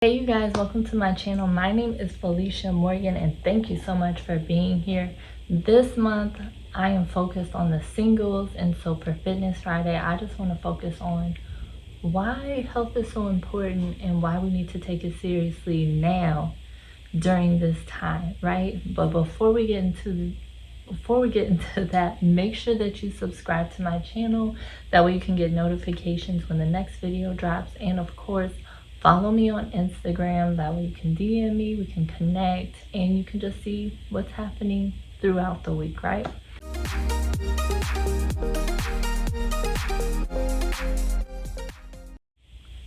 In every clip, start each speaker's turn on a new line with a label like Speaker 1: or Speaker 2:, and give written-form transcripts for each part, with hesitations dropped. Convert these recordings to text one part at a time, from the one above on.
Speaker 1: Hey you guys, welcome to my channel. My name is Felicia Morgan and thank you so much for being here. This month I am focused on the singles, and so for Fitness Friday I just want to focus on why health is so important and why we need to take it seriously now during this time, right? But before we get into that, make sure that you subscribe to my channel. That way you can get notifications when the next video drops, and of course follow me on Instagram. That way you can DM me, we can connect, and you can just see what's happening throughout the week, right?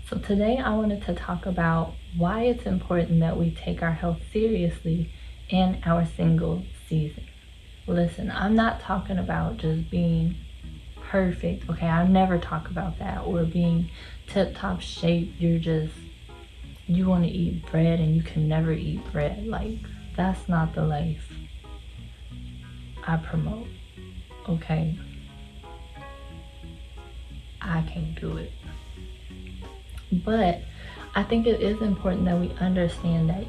Speaker 1: So today I wanted to talk about why it's important that we take our health seriously in our single season. Listen, I'm not talking about just being perfect, okay? I never talk about that, or being tip-top shape. You want to eat bread and you can never eat bread. Like, that's not the life I promote, okay? I can't do it. But I think it is important that we understand that,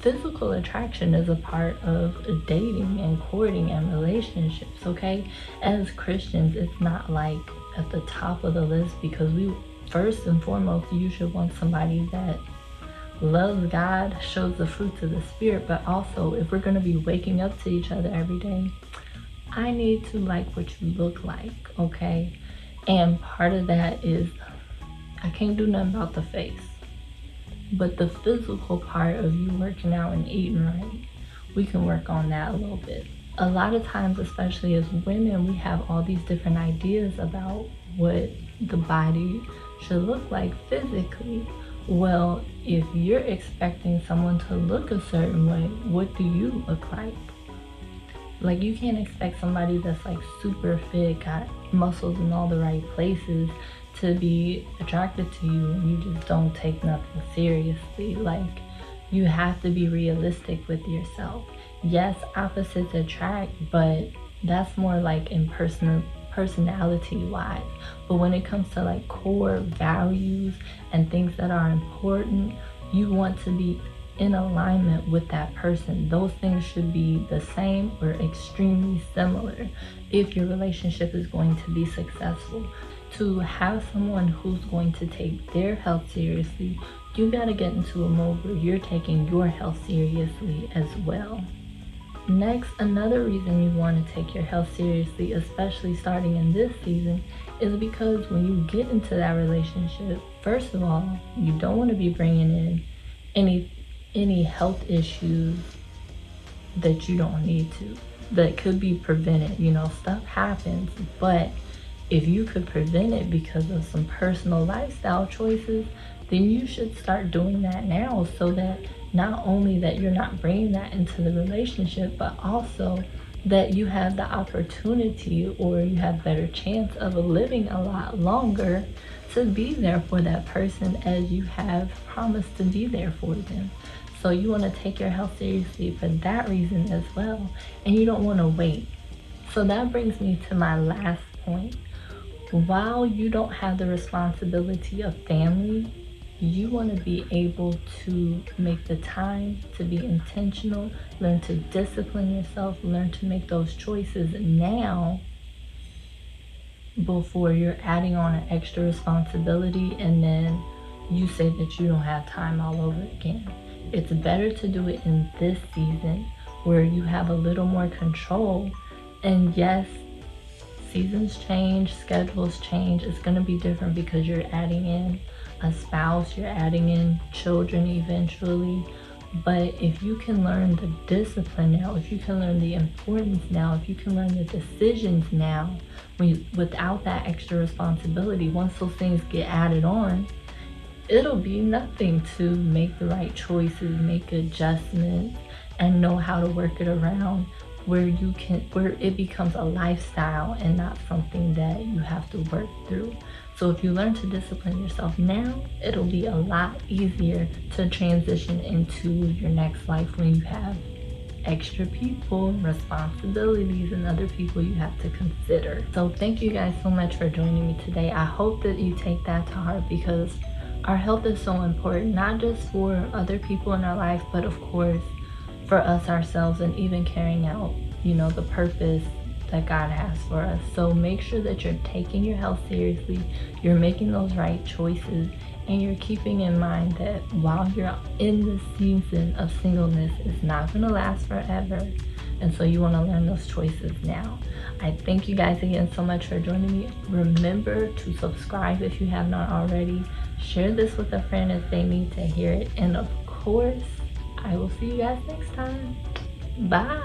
Speaker 1: physical attraction is a part of dating and courting and relationships, okay? As Christians, it's not like at the top of the list, because first and foremost, you should want somebody that loves God, shows the fruits of the Spirit, but also if we're going to be waking up to each other every day, I need to like what you look like, okay? And part of that is I can't do nothing about the face. But the physical part of you working out and eating right, we can work on that a little bit. A lot of times, especially as women, we have all these different ideas about what the body should look like physically. Well, if you're expecting someone to look a certain way, what do you look like? Like, you can't expect somebody that's like super fit, got muscles in all the right places, to be attracted to you, and you just don't take nothing seriously. Like, you have to be realistic with yourself. Yes, opposites attract, but that's more like in personality wise. But when it comes to like core values and things that are important, you want to be in alignment with that person. Those things should be the same or extremely similar if your relationship is going to be successful. To have someone who's going to take their health seriously, you got to get into a mode where you're taking your health seriously as well. Next, another reason you want to take your health seriously, especially starting in this season, is because when you get into that relationship, first of all, you don't want to be bringing in any health issues that you don't need to, that could be prevented. Stuff happens, but if you could prevent it because of some personal lifestyle choices, then you should start doing that now, so that not only that you're not bringing that into the relationship, but also that you have the opportunity, or you have better chance of living a lot longer to be there for that person as you have promised to be there for them. So you want to take your health seriously for that reason as well, and you don't want to wait. So that brings me to my last point. While you don't have the responsibility of family, you want to be able to make the time to be intentional, learn to discipline yourself, learn to make those choices now before you're adding on an extra responsibility and then you say that you don't have time all over again. It's better to do it in this season where you have a little more control. And yes, seasons change, schedules change. It's going to be different because you're adding in a spouse, you're adding in children eventually. But if you can learn the discipline now, if you can learn the importance now, if you can learn the decisions now, without that extra responsibility, once those things get added on, it'll be nothing to make the right choices, make adjustments, and know how to work it around, where it becomes a lifestyle and not something that you have to work through. So if you learn to discipline yourself now, it'll be a lot easier to transition into your next life when you have extra people, responsibilities, and other people you have to consider. So thank you guys so much for joining me today. I hope that you take that to heart, because our health is so important, not just for other people in our life, but of course for us ourselves, and even carrying out, the purpose that God has for us. So make sure that you're taking your health seriously, you're making those right choices, and you're keeping in mind that while you're in this season of singleness, it's not going to last forever. And so you want to learn those choices now. I thank you guys again so much for joining me. Remember to subscribe if you have not already. Share this with a friend if they need to hear it. And of course, I will see you guys next time. Bye.